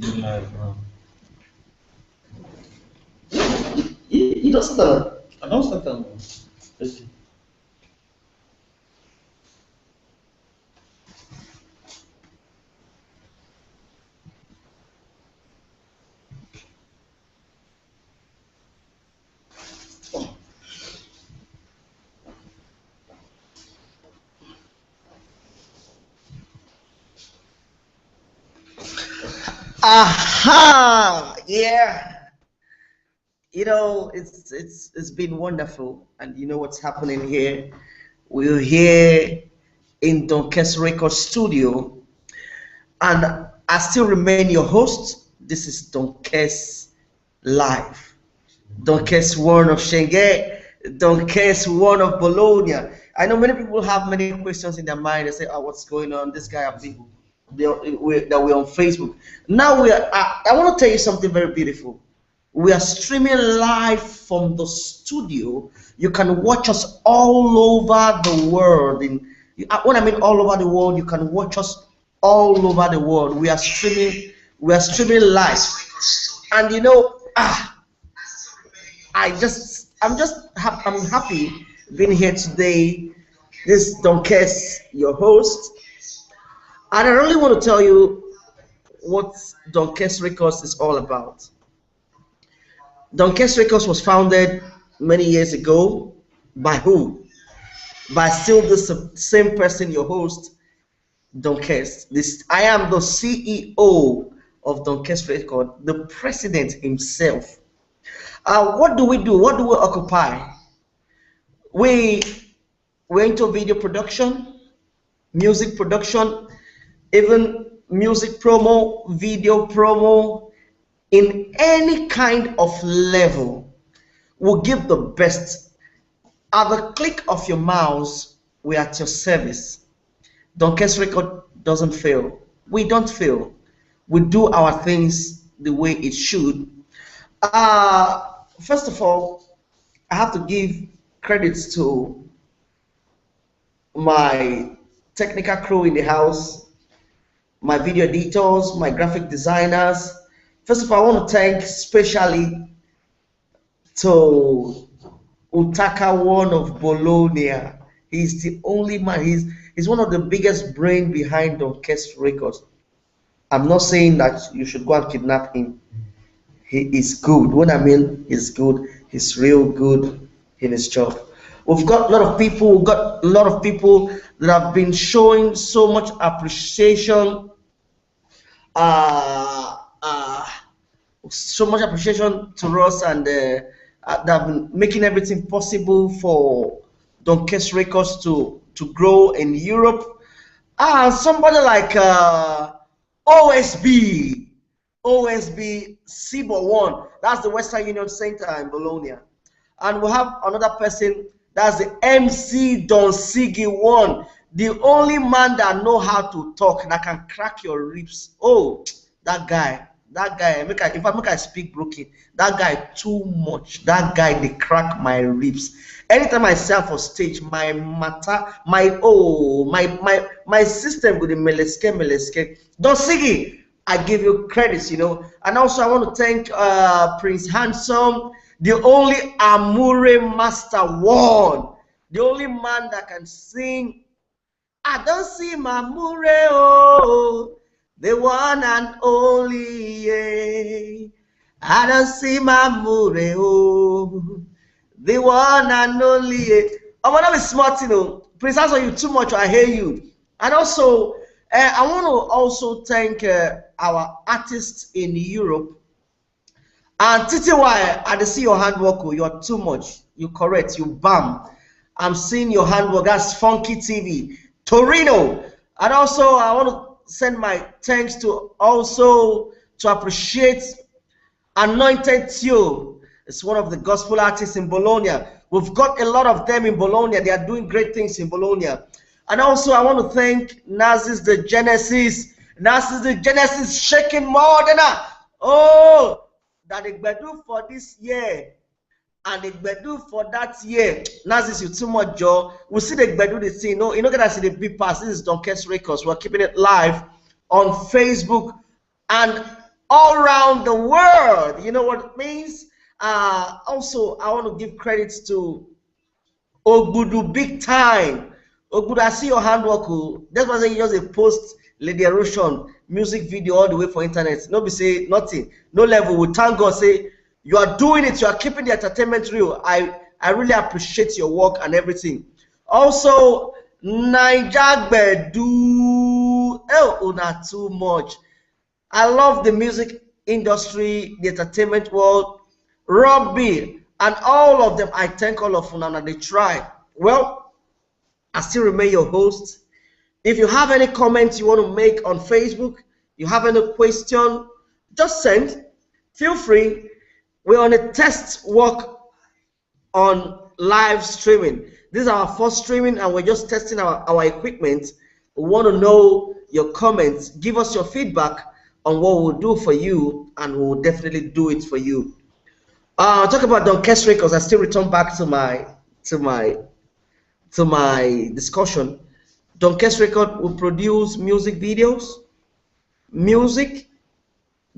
Live now. You don't start. I don't start them. Let's see. Aha! Yeah. It's been wonderful, and you know what's happening here. We're here in Donkes Record Studio, and I still remain your host. This is Donkes Live. Donkes One of Schengen, Donkes One of Bologna. I know many people have many questions in their mind. They say, "Oh, what's going on? This guy, that we're on Facebook." Now we are. I want to tell you something very beautiful. We are streaming live from the studio. You can watch us all over the world. When I mean all over the world, you can watch us all over the world. We are streaming. We are streaming live, and I'm happy being here today. This is Donkes, your host, and I really want to tell you what Donkes Records is all about. Donkes Records was founded many years ago by who? By still the same person, your host, Donkes. This I am the CEO of Donkes Records, the president himself. What do we do? What do we occupy? We we're into video production, music production, even music promo, video promo, in any kind of level. We'll give the best. At the click of your mouse, we're at your service. Donkes Record doesn't fail. We don't fail. We do our things the way it should. First of all, I have to give credits to my technical crew in the house, my video editors, my graphic designers. First of all, I want to thank especially to Utaka One of Bologna. He's the only man. He's one of the biggest brain behind Donkes Records. I'm not saying that you should go and kidnap him. He is good. When I mean he's good, he's real good in his job. We've got a lot of people. We've got a lot of people that have been showing so much appreciation. Uh, uh, so much appreciation to us, and that have been making everything possible for Donkes Records to grow in Europe. Somebody like OSB, OSB Cibo One. That's the Western Union Center in Bologna. And we have another person, that's the MC Don Sigi One, the only man that know how to talk, that can crack your ribs. Oh, that guy, make I speak broken, that guy too much. That guy, they crack my ribs. Anytime I stand for stage, my matter, my system with the meleske. Don Sigi, I give you credits, And also I want to thank Prince Handsome, the only Amure Master One, the only man that can sing. I don't see my Mure, oh, the one and only. Yeah. I don't see my Mure, oh, the one and only. Yeah. I'm gonna be smart, Prince Handsome, you too much. I hear you. And also, I want to also thank our artists in Europe. And TTY, I see your handwork. Oh, you're too much. You correct. You bam. I'm seeing your handwork. That's Funky TV, Torino. And also, I want to send my thanks to appreciate Anointed Tio. It's one of the gospel artists in Bologna. We've got a lot of them in Bologna. They are doing great things in Bologna. And also, I want to thank Nazis the Genesis. Nazis the Genesis shaking more than oh, that they do for this year and they do for that year. Nazis, you too much, Joe. We see they do the thing. No, you know, that see the big pass. This is Donkes Records. We're keeping it live on Facebook. And all around the world. You know what it means? Also, I want to give credits to Ogbudu big time. Ogbudu, I see your handwork. That's why you just a post Lady Erosion music video all the way for internet. No be say nothing, no level. We thank God say you are doing it. You are keeping the entertainment real. I really appreciate your work and everything. Also, Naija Gbedu, not too much. I love the music industry, the entertainment world, Robbie, and all of them. I thank all of them and they try. Well, I still remain your host. If you have any comments you want to make on Facebook, you have any question, just send. Feel free. We're on a test work on live streaming. This is our first streaming and we're just testing our equipment. We want to know your comments. Give us your feedback on what we'll do for you, and we'll definitely do it for you. Talk about Donkest Records. I still return back to my discussion. Donkest Records will produce music videos, music,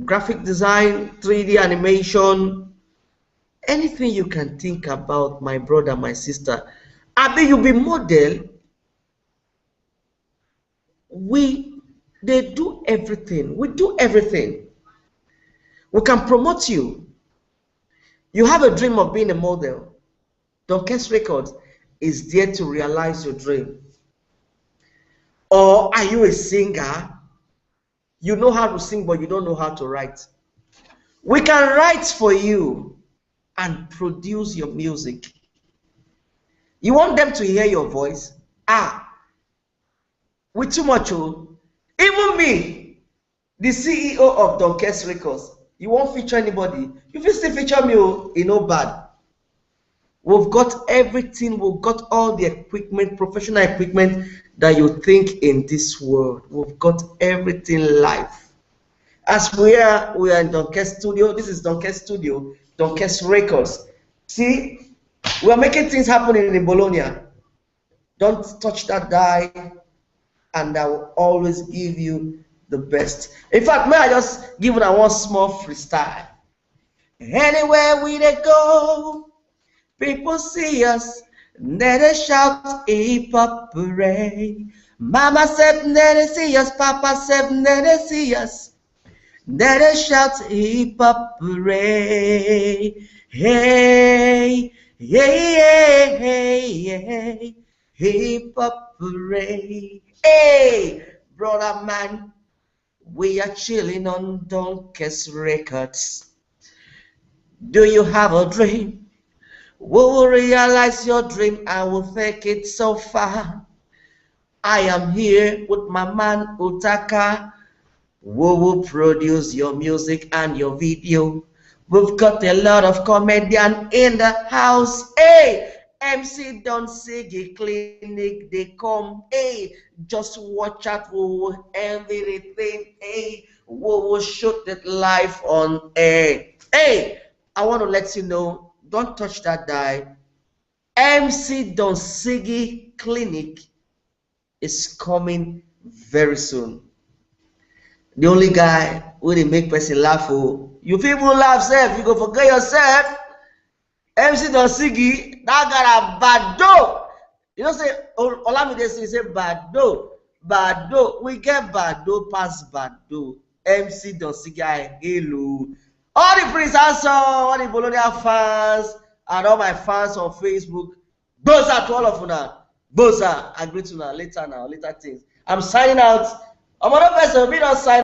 graphic design, 3D animation, anything you can think about, my brother, my sister. Abi, you be model. They do everything. We do everything. We can promote you. You have a dream of being a model. Donkest Records is there to realize your dream. Or are you a singer? You know how to sing, but you don't know how to write. We can write for you and produce your music. You want them to hear your voice? With too much. Even me, the CEO of Donkest Records, you won't feature anybody. If you still feature me, you know bad. We've got everything. We've got all the equipment, professional equipment that you think in this world. We've got everything live. As we are in Donkest Studio. This is Donkest Studio, Donkest Records. See, we are making things happen in Bologna. Don't touch that die, and I will always give you the best. In fact, may I just give you one small freestyle? Anywhere we go, people see us, they shout hip hop hooray. Mama said they see us, Papa said they see us, they shout hip hop hooray. Hey, hey, hey, hey, hip hop hooray. Hey, brother man, we are chilling on Donkest Records. Do you have a dream? We will realize your dream and will take it so far. I am here with my man Utaka. We will produce your music and your video. We've got a lot of comedians in the house. Hey, MC Don Siggy Clinic, they come. Hey, just watch out for everything. Hey, we will shoot it live on air. Hey, I want to let you know, don't touch that die. MC Don Siggy Clinic is coming very soon. The only guy who they make person laugh. You people laugh, self, you go forget yourself. MC Don Siggy, that guy a bado. You know, say Olamide say bado. Bado. We get bado past bado. MC Don Siggy, hello. All the Prince Handsome, all the Bologna fans, and all my fans on Facebook, those are to all of you now. Those are, I greet you now, later things. I'm signing out. I'm another person, we don't sign.